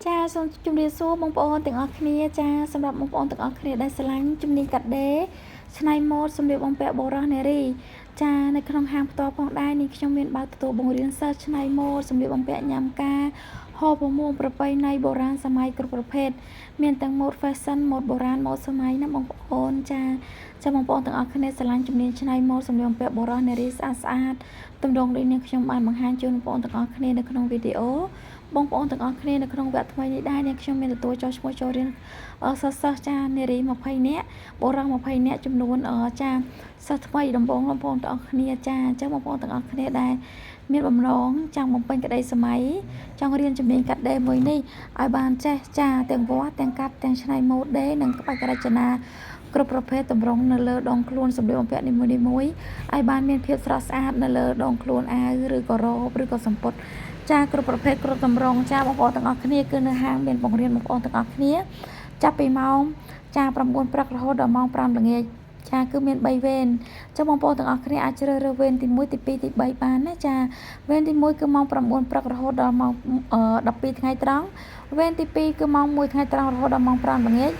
ចាសូមជម្រាបសួរបងប្អូនទាំងអស់គ្នាចាសម្រាប់បងប្អូនទាំងអស់គ្នាដែលស្រឡាញ់ជំនាញកាត់ដេរច្នៃម៉ូដសម្លៀកបំពាក់បុរសនារីចានៅក្នុងហាងផ្ទាល់ផងដែរនេះខ្ញុំមានបើកទទួលបង្រៀនសិស្សច្នៃម៉ូដសម្លៀកបំពាក់ញ៉ាំការហូបប្រមួងប្រពៃណីបុរាណសម័យគ្រប់ប្រភេទមានទាំងម៉ូដ fashion ម៉ូដបុរាណម៉ូដសម័យណាបងប្អូនចាបងប្អូនទាំងអស់គ្នាស្រឡាញ់ជំនាញច្នៃម៉ូដសម្លៀកបំពាក់បុរសនារីស្អាតទម្រង់ដូចនេះខ្ញុំបានបង្ហាញជូនបងប្អូនទាំងអស់គ្នានៅក្នុងវីដេអូបងប្អូនទាំងអស់គ្នានៅក្នុងវគ្គថ្មីនេះដែរអ្នកខ្ញុំមានទទួលចុះឈ្មោះចូលរៀនសិស្សចានារី20នាក់បុរស20នាក់ចំនួនចាសិស្សថ្មីដំបូងបងប្អូនទាំងអស់គ្នាចាអញ្ចឹងបងប្អូនទាំងអស់គ្នាដែរមានបំណងចង់បំពេញក្តីសម័យចង់រៀនជំនាញកាត់ដេរមួយនេះឲ្យបានចេះចាទាំងវាស់ទាំងកាត់ទាំងច្នៃម៉ូដដេរនិងក្បាច់រចនាគ្រប់ប្រភេទតម្រង់នៅលើដងខ្លួនសម្លៀកបំពាក់នីមួយៗឲ្យបានមានភាពស្រស់ស្អាតនៅលើដងខ្លួនអាវឬក៏រ៉ូបឬក៏សំពត់ចាគ្រប់ប្រភេទគ្រប់តម្រង់ចាបងប្អូនទាំងអស់គ្នាគឺនៅហាងមានបង្រៀនបងប្អូនទាំងអស់គ្នាចាប់ពីម៉ោងចា9ព្រឹករហូតដល់ម៉ោង5ល្ងាចចាគឺមាន3វេនចឹងបងប្អូនទាំងអស់គ្នាអាចជ្រើសរើសវេនទី1ទី2ទី3បានណាចាវេនទី1គឺម៉ោង9ព្រឹករហូតដល់ម៉ោង12ថ្ងៃត្រង់វេនទី2គឺម៉ោង1ថ្ងៃត្រង់រហូតដល់ម៉ោង5ល្ងាច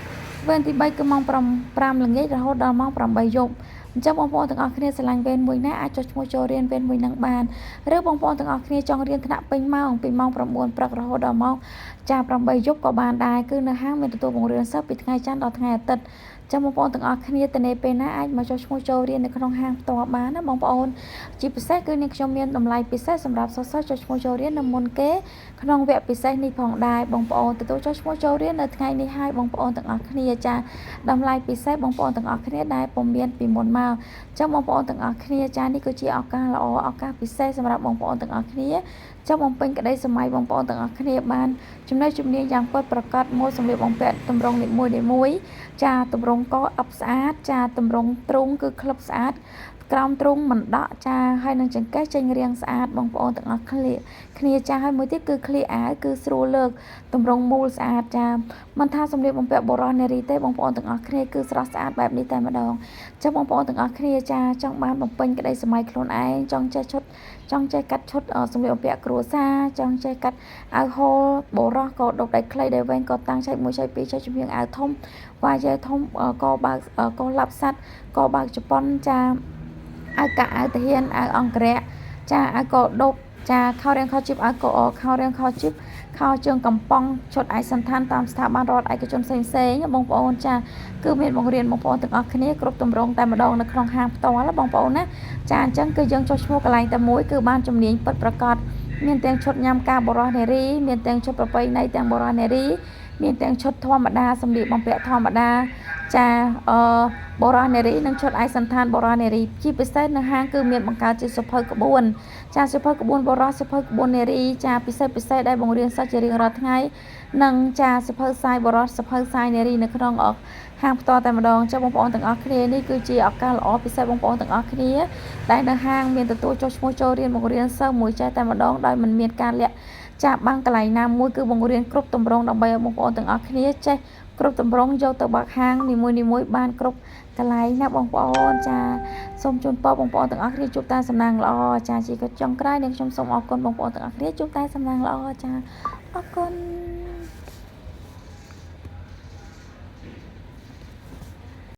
វេនទី3គឺម៉ោង5ល្ងាចរហូតដល់ម៉ោង8យប់អញ្ចឹងបងប្អូនទាំងអស់គ្នាស្រឡាញ់វេនមួយណាអាចចុះឈ្មោះចូលរៀនវេនមួយនឹងបានឬបងប្អូនទាំងអស់គ្នាចង់រៀនថ្នាក់ពេញម៉ោងពីម៉ោង9ព្រឹករហូតដល់ម៉ោង8យប់ក៏បានដែរគឺនៅហាងមានទទួលបង្រៀនសិស្សពីថ្ងៃច័ន្ទដល់ថ្ងៃអាទិត្យចាំបងប្អូនទាំងអស់គ្នាទៅនេពេលណាអាចមកចុះឈ្មោះចូលរៀននៅក្នុងហាងផ្ទាល់បានណាបងប្អូនជាពិសេសគឺនាងខ្ញុំមានតម្លៃពិសេសសម្រាប់សិស្សចុះឈ្មោះចូលរៀននៅមុនគេក្នុងវគ្គពិសេសនេះផងដែរបងប្អូនទទួលចុះឈ្មោះចូលរៀននៅថ្ងៃនេះហើយបងប្អូនទាំងអស់គ្នាចាតម្លៃពិសេសបងប្អូនទាំងអស់គ្នាដែលពុំមានពីមុនមកចឹងបងប្អូនទាំងអស់គ្នាចានេះគឺជាឱកាសល្អឱកាសពិសេសសម្រាប់បងប្អូនទាំងអស់គ្នាចាំបំពេញក្តីសម័យបងប្អូនទាំងអស់គ្នាបានចំណេះជំនាញយ៉ាងពិតប្រាកដមួយសម្រាប់បំពាក់តម្រង់នីមួយចាតម្រង់កអឹបស្អាតចាតម្រង់ទ្រូងគឺក្លឹបស្អាតក្រោមទ្រូងមិនដក់ចាហើយនឹងចង្កេះចេញរាងស្អាតបងប្អូនទាំងអស់គ្នាចាហើយមួយទៀតគឺឃ្លៀអាវគឺស្រួលលើកតម្រង់មូលស្អាតចាមិនថាសម្លៀកបំពាក់បុរសនារីទេបងប្អូនទាំងអស់គ្នាគឺស្រស់ស្អាតបែបនេះតែម្ដងចាំបងប្អូនទាំងអស់គ្នាចាចង់បានបំពេញក្តីសម័យខ្លួនឯងចង់ចេះកាត់ឈុតសម្លៀកបំពាក់គ្រួសារចង់ចេះកាត់អាវហូលបុរសក៏ដុបដៃខ្លីដៃវែងក៏តាំងឆែក1ឆែក2ឆែកជំនាញអាវធំវាយធំក៏បើកក៏ឡាប់សាត់ក៏បើកជប៉ុនចាអាវកាក់អាវទាហានអាវអង្គរៈចាអាវក៏ដុបចាខោរាងខោជីបអាវក៏ខោរាងខោជីបខោជើងកំប៉ុងឈុតឯកសណ្ឋានតាមស្ថាប័នរដ្ឋឯកជនផ្សេងបងប្អូនចាគឺមានបង្រៀនបងប្អូនទាំងអស់គ្នាគ្រប់ទម្រង់តែម្ដងនៅក្នុងហាងផ្ទាល់បងប្អូនណាចាអញ្ចឹងគឺយើងចុះឈ្មោះកន្លែងតែមួយគឺបានជំនាញពិតប្រាកដមានទាំងឈុតញ៉ាំការបុរសនារីមានទាំងឈុតប្រពៃណីទាំងបុរសនារីមានទាំងឈុតធម្មតាសម្លៀកបំពាក់ធម្មតាចាបុរសនារីនិងឈុតឯកសណ្ឋានបុរសនារីជាពិសេសនៅហាងគឺមានបង្កើតជាសភៅក្បួនចាសភៅក្បួនបុរសសភៅក្បួននារីចាពិសេសដែលបង្រៀនសិស្សជារៀងរាល់ថ្ងៃនិងចាសភៅសាយបុរសសភៅសាយនារីនៅក្នុងហាងផ្ទាល់តែម្ដងចាបងប្អូនទាំងអស់គ្នានេះគឺជាឱកាសល្អពិសេសបងប្អូនទាំងអស់គ្នាដែលនៅហាងមានទទួលចុះឈ្មោះចូលរៀនបង្រៀនសិស្សមួយចេះតែម្ដងដោយមិនមានការលាក់ចាបាំងកន្លែងណាមួយគឺបង្រៀនគ្រប់ទម្រង់ដើម្បីឲ្យបងប្អូនទាំងអស់គ្នាចេះគ្រប់ទម្រង់យកទៅបើកហាងនីមួយបានគ្រប់កន្លែងណាបងប្អូនចាសូមជូនពរបងប្អូនទាំងអស់គ្នាជួបតែសំណាងល្អចាជាក៏ចុងក្រោយនេះខ្ញុំសូមអរគុណបងប្អូនទាំងអស់គ្នាជួបតែសំណាងល្អចាអរគុណ